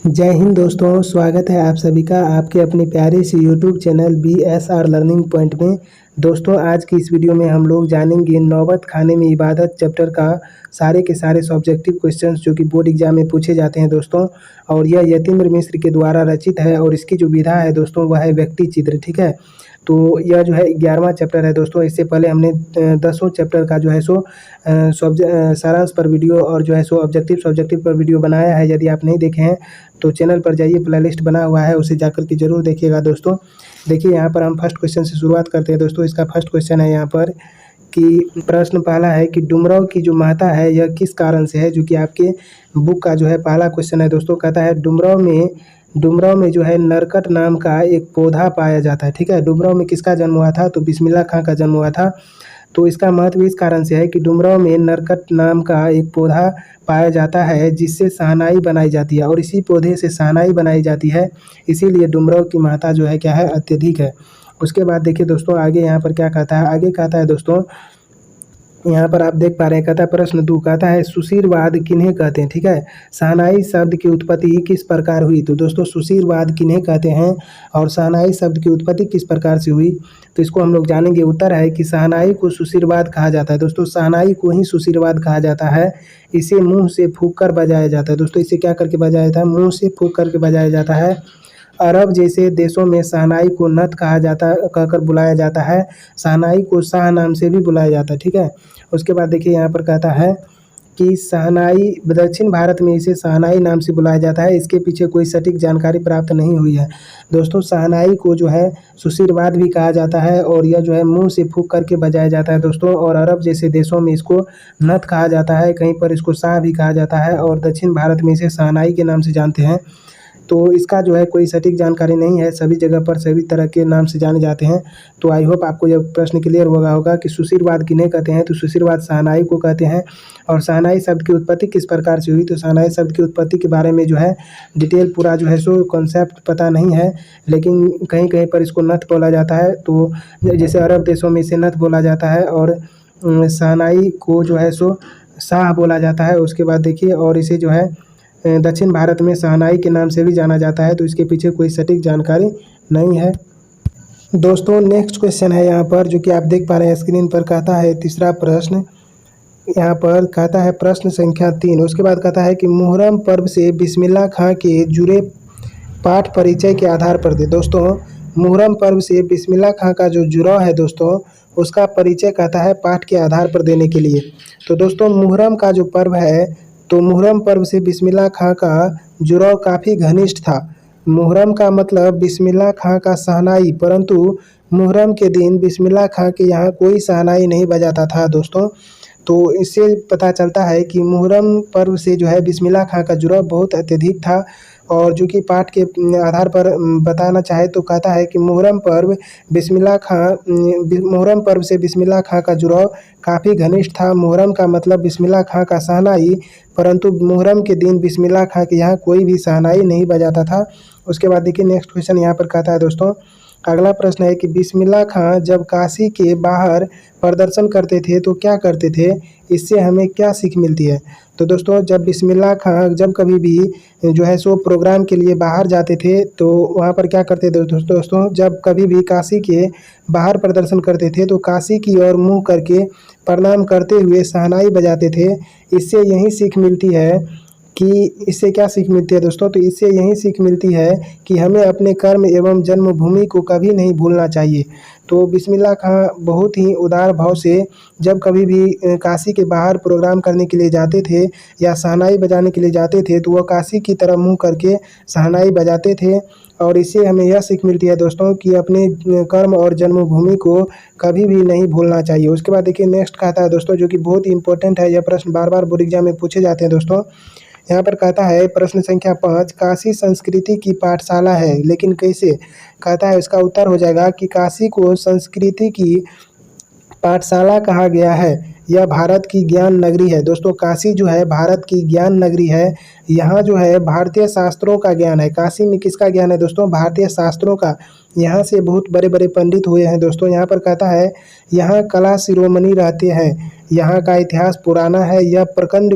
जय हिंद दोस्तों, स्वागत है आप सभी का आपके अपने प्यारे से YouTube channel BSR learning point में। दोस्तों, आज की इस वीडियो में हम लोग जानेंगे नौबत खाने में इबादत चैप्टर का सारे के सारे सब्जेक्टिव क्वेश्चंस जो कि बोर्ड एग्जाम में पूछे जाते हैं दोस्तों। और यह यतीन्द्र मिश्र के द्वारा रचित है और इसकी जो विधा है दोस्तों वह है व्यक्ति चित्र। ठीक है, तो यह जो है 11वां चैप्टर है दोस्तों। इससे पहले हमने 10 चैप्टर का जो है सो सारांश पर वीडियो और जो है सो सब्जेक्टिव पर वीडियो बनाया है। यदि आप नहीं देखे हैं तो चैनल पर जाइए, प्लेलिस्ट बना हुआ है, उसे जाकर के जरूर देखिएगा दोस्तों। देखिए यहाँ पर हम फर्स्ट क्वेश्चन से शुरुआत करते हैं दोस्तों। इसका फर्स्ट क्वेश्चन है यहाँ पर कि प्रश्न पहला है कि डुमराव की जो महत्ता है यह किस कारण से है, जो कि आपके बुक का जो है पहला क्वेश्चन है दोस्तों। कहता है डुमराव में जो है नरकट नाम का एक पौधा पाया जाता है। ठीक है, डुमराव में किसका जन्म हुआ था? तो बिस्मिल्लाह खां का जन्म हुआ था। तो इसका महत्व इस कारण से है कि डुमराव में नरकट नाम का एक पौधा पाया जाता है जिससे शहनाई बनाई जाती है और इसी पौधे से शहनाई बनाई जाती है, इसीलिए डुमराव की महत्ता जो है क्या है, अत्यधिक है। उसके बाद देखिए दोस्तों आगे यहाँ पर क्या कहता है। आगे कहता है दोस्तों, यहाँ पर आप देख पा रहे हैं, कहता है प्रश्न 2 कहता है सुशीरवाद किन्हें कहते हैं। ठीक है, शहनाई शब्द की उत्पत्ति किस प्रकार हुई? तो दोस्तों सुशीरवाद किन्हें कहते हैं और शहनाई शब्द की उत्पत्ति किस प्रकार से हुई, तो इसको हम लोग जानेंगे। उत्तर है कि शहनाई को सुशीरवाद कहा जाता है दोस्तों। शहनाई को ही सुशीरवाद कहा जाता है। इसे मुंह से फूंक कर बजाया जाता है दोस्तों। इसे क्या करके बजाया जाता है? मुंह से फूंक करके बजाया जाता है। अरब जैसे देशों में शहनाई को नत कहा जाता कहकर बुलाया जाता है। शहनाई को शाह नाम से भी बुलाया जाता है। ठीक है, उसके बाद देखिए यहाँ पर कहता है कि शहनाई दक्षिण भारत में इसे शहनाई नाम से बुलाया जाता है। इसके पीछे कोई सटीक जानकारी प्राप्त नहीं हुई है दोस्तों। शहनाई को जो है सुशीरवाद भी कहा जाता है और यह जो है मुंह से फूंक करके बजाया जाता है दोस्तों। और अरब जैसे देशों में इसको नत कहा जाता है, कहीं पर इसको शाह भी कहा जाता है और दक्षिण भारत में इसे शहनाई के नाम से जानते हैं। तो इसका जो है कोई सटीक जानकारी नहीं है, सभी जगह पर सभी तरह के नाम से जाने जाते हैं। तो आई होप आपको यह प्रश्न क्लियर होगा कि सुशीरवाद किन्हें कहते हैं। तो सुशीरवाद शहनाई को कहते हैं। और शहनाई शब्द की उत्पत्ति किस प्रकार से हुई? तो शहनाई शब्द की उत्पत्ति के बारे में जो है डिटेल पूरा जो है सो कॉन्सेप्ट पता नहीं है, लेकिन कहीं कहीं पर इसको नथ बोला जाता है। तो जैसे अरब देशों में इसे नथ बोला जाता है और शहनाई को जो है सो शाह बोला जाता है। उसके बाद देखिए, और इसे जो है दक्षिण भारत में शहनाई के नाम से भी जाना जाता है। तो इसके पीछे कोई सटीक जानकारी नहीं है दोस्तों। नेक्स्ट क्वेश्चन है यहाँ पर जो कि आप देख पा रहे हैं स्क्रीन पर। कहता है तीसरा प्रश्न, यहाँ पर कहता है प्रश्न संख्या 3। उसके बाद कहता है कि मुहर्रम पर्व से बिस्मिल्लाह खां के जुड़े पाठ परिचय के आधार पर दे। दोस्तों मुहर्रम पर्व से बिस्मिल्लाह खां का जो जुड़ाव है दोस्तों, उसका परिचय कहता है पाठ के आधार पर देने के लिए। तो दोस्तों मुहर्रम का जो पर्व है, तो मुहर्रम पर्व से बिस्मिल्लाह खां का जुड़ाव काफ़ी घनिष्ठ था। मुहर्रम का मतलब बिस्मिल्लाह खां का शहनाई, परंतु मुहर्रम के दिन बिस्मिल्लाह खां के यहाँ कोई शहनाई नहीं बजाता था दोस्तों। तो इससे पता चलता है कि मुहर्रम पर्व से जो है बिस्मिल्लाह खां का जुड़ाव बहुत अत्यधिक था। और जो कि पाठ के आधार पर बताना चाहे तो कहता है कि मुहर्रम पर्व मुहर्रम पर्व से बिस्मिल्लाह खां का जुड़ाव काफ़ी घनिष्ठ था। मुहर्रम का मतलब बिस्मिल्लाह खां का शहनाई, परंतु मुहर्रम के दिन बिस्मिल्लाह खां के यहाँ कोई भी शहनाई नहीं बजाता था। उसके बाद देखिए नेक्स्ट क्वेश्चन यहाँ पर कहता है दोस्तों। अगला प्रश्न है कि बिस्मिल्लाह खां जब काशी के बाहर प्रदर्शन करते थे तो क्या करते थे? इससे हमें क्या सीख मिलती है? तो दोस्तों जब बिस्मिल्लाह खां जब कभी भी जो है सो प्रोग्राम के लिए बाहर जाते थे तो वहाँ पर क्या करते थे दोस्तों, जब कभी भी काशी के बाहर प्रदर्शन करते थे तो काशी की ओर मुँह करके प्रणाम करते हुए शहनाई बजाते थे। इससे यही सीख मिलती है कि इससे क्या सीख मिलती है दोस्तों? तो इससे यही सीख मिलती है कि हमें अपने कर्म एवं जन्मभूमि को कभी नहीं भूलना चाहिए। तो बिस्मिल्लाह खां बहुत ही उदार भाव से जब कभी भी काशी के बाहर प्रोग्राम करने के लिए जाते थे या शहनाई बजाने के लिए जाते थे तो वह काशी की तरफ मुँह करके शहनाई बजाते थे। और इससे हमें यह सीख मिलती है दोस्तों कि अपने कर्म और जन्मभूमि को कभी भी नहीं भूलना चाहिए। उसके बाद देखिए नेक्स्ट कहता है दोस्तों, जो कि बहुत ही इंपॉर्टेंट है, यह प्रश्न बार बार बोर्ड एग्जाम में पूछे जाते हैं दोस्तों। यहाँ पर कहता है प्रश्न संख्या 5, काशी संस्कृति की पाठशाला है लेकिन कैसे? कहता है इसका उत्तर हो जाएगा कि काशी को संस्कृति की पाठशाला कहा गया है। यह भारत की ज्ञान नगरी है। दोस्तों काशी जो है भारत की ज्ञान नगरी है। यहाँ जो है भारतीय शास्त्रों का ज्ञान है। काशी में किसका ज्ञान है दोस्तों? भारतीय शास्त्रों का। यहाँ से बहुत बड़े बड़े पंडित हुए हैं दोस्तों। यहाँ पर कहता है यहाँ कला शिरोमणि रहते हैं। यहाँ का इतिहास पुराना है। यह प्रचंड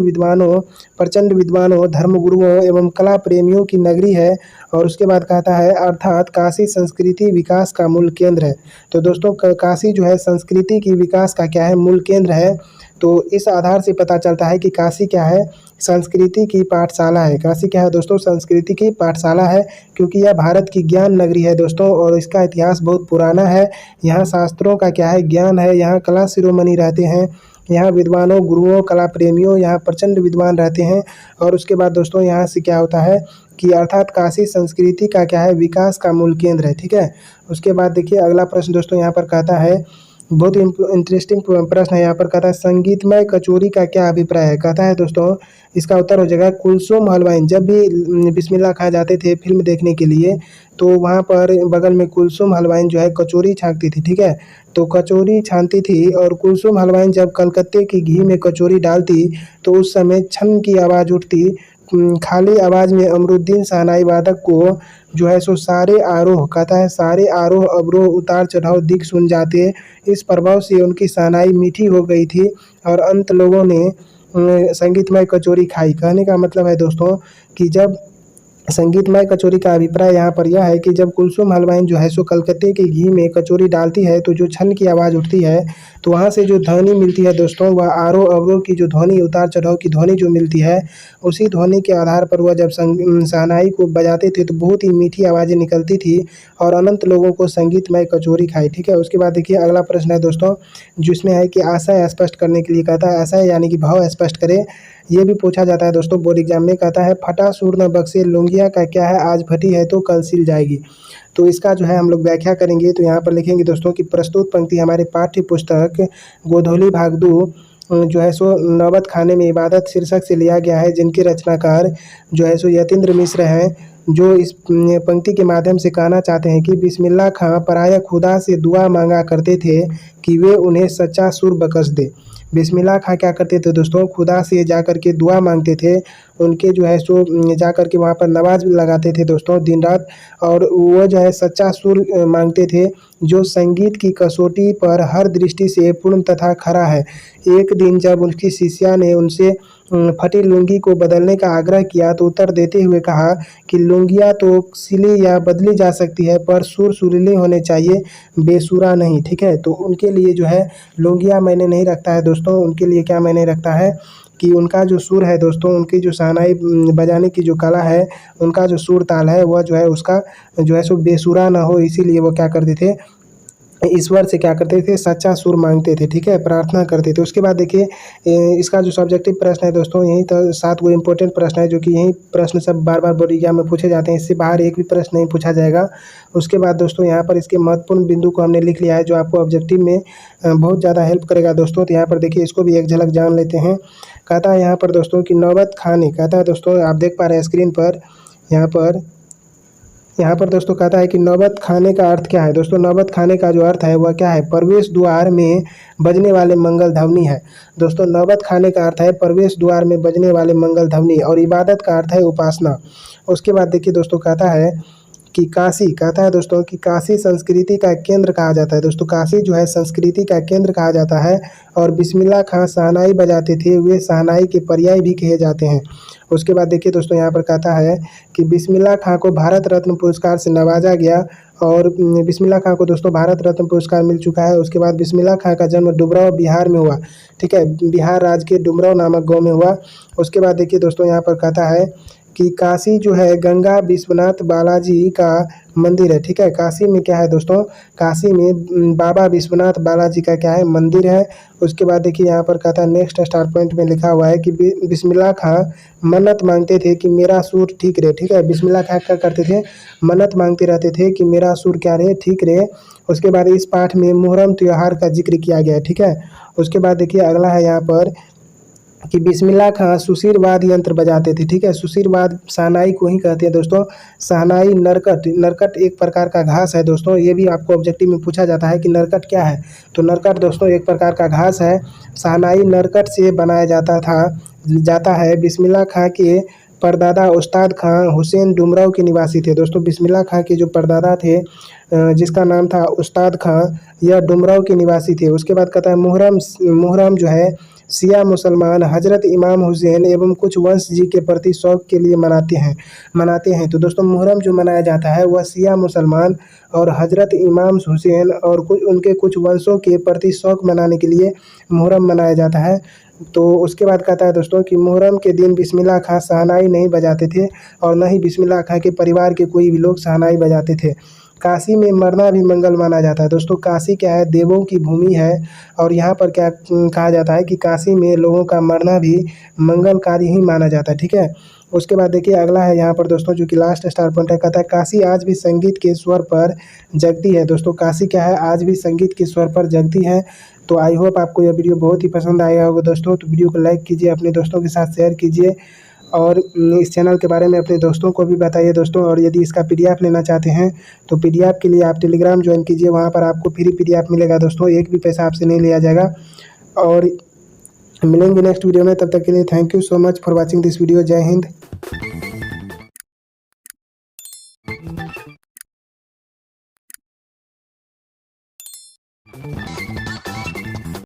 विद्वानों धर्मगुरुओं एवं कला प्रेमियों की नगरी है। और उसके बाद कहता है अर्थात काशी संस्कृति विकास का मूल केंद्र है। तो दोस्तों काशी जो है संस्कृति की विकास का क्या है? मूल केंद्र है। तो इस आधार से पता चलता है कि काशी क्या है? संस्कृति की पाठशाला है। काशी क्या है दोस्तों? संस्कृति की पाठशाला है, क्योंकि यह भारत की ज्ञान नगरी है दोस्तों और इसका इतिहास बहुत पुराना है। यहाँ शास्त्रों का क्या है? ज्ञान है। यहाँ कला शिरोमणि रहते हैं। यहाँ विद्वानों गुरुओं कला प्रेमियों यहाँ प्रचंड विद्वान रहते हैं। और उसके बाद दोस्तों यहाँ से क्या होता है कि अर्थात काशी संस्कृति का क्या है? विकास का मूल केंद्र है। ठीक है। उसके बाद देखिए अगला प्रश्न दोस्तों यहाँ पर कहता है, बहुत इंटरेस्टिंग प्रश्न है। यहाँ पर कहता है संगीतमय कचौरी का क्या अभिप्राय है? कहता है दोस्तों इसका उत्तर हो जाएगा कुलसुम हलवाई। जब भी बिस्मिल्लाह खां जाते थे फिल्म देखने के लिए, तो वहाँ पर बगल में कुलसुम हलवाई जो है कचौरी छानती थी। ठीक है। तो कचौरी छानती थी और कुलसुम हलवाई जब कलकत्ते की घी में कचौरी डालती तो उस समय छन की आवाज़ उठती। खाली आवाज़ में अमरुद्दीन शहनाई वादक को जो है सो सारे आरोह, कहता है सारे आरोह अवरोह उतार चढ़ाव दिख सुन जाते। इस प्रभाव से उनकी शहनाई मीठी हो गई थी और अंत लोगों ने संगीतमय कचौरी खाई। कहने का मतलब है दोस्तों कि जब संगीतमय कचौरी का अभिप्राय यहाँ पर यह है कि जब कुलसुम हलवाई जो है सो कलकत्ते के घी में कचौरी डालती है तो जो छन की आवाज़ उठती है, तो वहाँ से जो ध्वनि मिलती है दोस्तों वह आरोह अवरोह की जो ध्वनि उतार चढ़ाव की ध्वनि जो मिलती है, उसी ध्वनि के आधार पर वह जब शहनाई को बजाते थे तो बहुत ही मीठी आवाज़ें निकलती थी और अनंत लोगों को संगीतमय कचौरी खाई। ठीक है। उसके बाद देखिए अगला प्रश्न है दोस्तों जिसमें है कि आशय स्पष्ट करने के लिए कहता है आशय यानी कि भाव स्पष्ट करे। ये भी पूछा जाता है दोस्तों बोर्ड एग्जाम में। कहता है फटा सूर न बक्से लुंगिया का क्या है? आज फटी है तो कल सिल जाएगी। तो इसका जो है हम लोग व्याख्या करेंगे। तो यहाँ पर लिखेंगे दोस्तों कि प्रस्तुत पंक्ति हमारे पाठ्य पुस्तक गोधौली भाग 2 जो है सो नौबत खाने में इबादत शीर्षक से लिया गया है, जिनके रचनाकार जो है सो यतीन्द्र मिश्र हैं, जो इस पंक्ति के माध्यम से कहना चाहते हैं कि बिस्मिल्लाह खां प्रायः खुदा से दुआ मांगा करते थे कि वे उन्हें सच्चा सुर बख्श दे। बिस्मिल्लाह खां क्या करते थे दोस्तों? खुदा से जा कर के दुआ मांगते थे, उनके जो है सो जा कर के वहाँ पर नमाज लगाते थे दोस्तों दिन रात, और वो जो है सच्चा सुर मांगते थे जो संगीत की कसौटी पर हर दृष्टि से पूर्ण तथा खरा है। एक दिन जब उनकी शिष्या ने उनसे फटी लुंगी को बदलने का आग्रह किया तो उत्तर देते हुए कहा कि लुंगियाँ तो सिली या बदली जा सकती है पर सुर सुरीले होने चाहिए, बेसुरा नहीं। ठीक है। तो उनके लिए जो है लुंगियाँ मैंने नहीं रखता है दोस्तों, उनके लिए क्या मैंने रखता है कि उनका जो सुर है दोस्तों, उनकी जो शहनाई बजाने की जो कला है, उनका जो सुर ताल है वह जो है उसका जो है सो बेसुरा ना हो, इसीलिए वो क्या करते थे? ईश्वर से क्या करते थे? सच्चा सुर मांगते थे। ठीक है। प्रार्थना करते थे। उसके बाद देखिए इसका जो सब्जेक्टिव प्रश्न है दोस्तों, यही तो 7 वो इंपॉर्टेंट प्रश्न है जो कि यही प्रश्न सब बार बार बोर्ड एग्जाम में पूछे जाते हैं। इससे बाहर एक भी प्रश्न नहीं पूछा जाएगा। उसके बाद दोस्तों यहाँ पर इसके महत्वपूर्ण बिंदु को हमने लिख लिया है जो आपको ऑब्जेक्टिव में बहुत ज़्यादा हेल्प करेगा दोस्तों। तो यहाँ पर देखिए इसको भी एक झलक जान लेते हैं। कहता है यहाँ पर दोस्तों कि नौबत खाने, कहता है दोस्तों आप देख पा रहे हैं स्क्रीन पर, यहाँ पर दोस्तों कहता है कि नौबत खाने का अर्थ क्या है? दोस्तों नौबत खाने का जो अर्थ है वह क्या है? प्रवेश द्वार में बजने वाले मंगल ध्वनि है। दोस्तों नौबत खाने का अर्थ है प्रवेश द्वार में बजने वाले मंगल ध्वनि, और इबादत का अर्थ है उपासना। उसके बाद देखिए दोस्तों कहता है कि काशी, कहता है दोस्तों कि काशी संस्कृति का केंद्र कहा जाता है। दोस्तों काशी जो है संस्कृति का केंद्र कहा जाता है। और बिस्मिल्लाह खां शहनाई बजाते थे, वे शहनाई के पर्याय भी कहे जाते हैं। उसके बाद देखिए दोस्तों यहाँ पर कहता है कि बिस्मिल्लाह खां को भारत रत्न पुरस्कार से नवाजा गया, और बिस्मिल्लाह खां को दोस्तों भारत रत्न पुरस्कार मिल चुका है। उसके बाद बिस्मिल्लाह खां का जन्म डुमरांव बिहार में हुआ। ठीक है। बिहार राज्य के डुमरांव नामक गाँव में हुआ। उसके बाद देखिए दोस्तों यहाँ पर कहता है कि काशी जो है गंगा विश्वनाथ बालाजी का मंदिर है। ठीक है। काशी में क्या है दोस्तों? काशी में बाबा विश्वनाथ बालाजी का क्या है? मंदिर है। उसके बाद देखिए यहाँ पर कहता है नेक्स्ट स्टार पॉइंट में लिखा हुआ है कि बिस्मिल्लाह खां मन्नत मांगते थे कि मेरा सुर ठीक रहे। ठीक है। बिस्मिल्लाह खां क्या करते थे? मन्नत मांगते रहते थे कि मेरा सुर क्या रहे? ठीक रहे। उसके बाद इस पाठ में मुहर्रम त्योहार का जिक्र किया गया है। ठीक है। उसके बाद देखिए अगला है यहाँ पर कि बिस्मिल्लाह खां सुशीरवाद यंत्र बजाते थे। ठीक है, सुशीरवाद शहनाई को ही कहते हैं दोस्तों। शहनाई नरकट, नरकट एक प्रकार का घास है दोस्तों। ये भी आपको ऑब्जेक्टिव में पूछा जाता है कि नरकट क्या है। तो नरकट दोस्तों एक प्रकार का घास है। शहनाई नरकट से बनाया जाता है। बिस्मिल्लाह खां के परदादा उस्ताद खां हुसैन डुमराव के निवासी थे। दोस्तों बिस्मिल्लाह खां के जो परदादा थे जिसका नाम था उस्ताद खां, यह डुमराव के निवासी थे। उसके बाद कहता है मुहर्रम, मुहर्रम जो है शिया मुसलमान हजरत इमाम हुसैन एवं कुछ वंश जी के प्रति शौक के लिए मनाते हैं। तो दोस्तों मुहर्रम जो मनाया जाता है वह शिया मुसलमान और हजरत इमाम हुसैन और कुछ वंशों के प्रति शौक मनाने के लिए मुहर्रम मनाया जाता है। तो उसके बाद कहता है दोस्तों कि मुहर्रम के दिन बिस्मिल्लाह खां शहनाई नहीं बजाते थे और न ही बिस्मिल्लाह खां के परिवार के कोई भी लोग शहनाई बजाते थे। काशी में मरना भी मंगल माना जाता है। दोस्तों काशी क्या है, देवों की भूमि है और यहाँ पर क्या कहा जाता है कि काशी में लोगों का मरना भी मंगलकारी ही माना जाता है। ठीक है, उसके बाद देखिए अगला है यहाँ पर दोस्तों जो कि लास्ट स्टार पॉइंट है। कहता है काशी आज भी संगीत के स्वर पर जगती है। दोस्तों काशी क्या है, आज भी संगीत के स्वर पर जगती है। तो आई होप आपको यह वीडियो बहुत ही पसंद आया होगा दोस्तों। तो वीडियो को लाइक कीजिए, अपने दोस्तों के साथ शेयर कीजिए और इस चैनल के बारे में अपने दोस्तों को भी बताइए दोस्तों। और यदि इसका पीडीएफ लेना चाहते हैं तो पीडीएफ के लिए आप टेलीग्राम ज्वाइन कीजिए, वहाँ पर आपको फ्री पीडीएफ मिलेगा दोस्तों, एक भी पैसा आपसे नहीं लिया जाएगा। और मिलेंगे नेक्स्ट वीडियो में, तब तक के लिए thank you so much for watching this video. जय हिंद।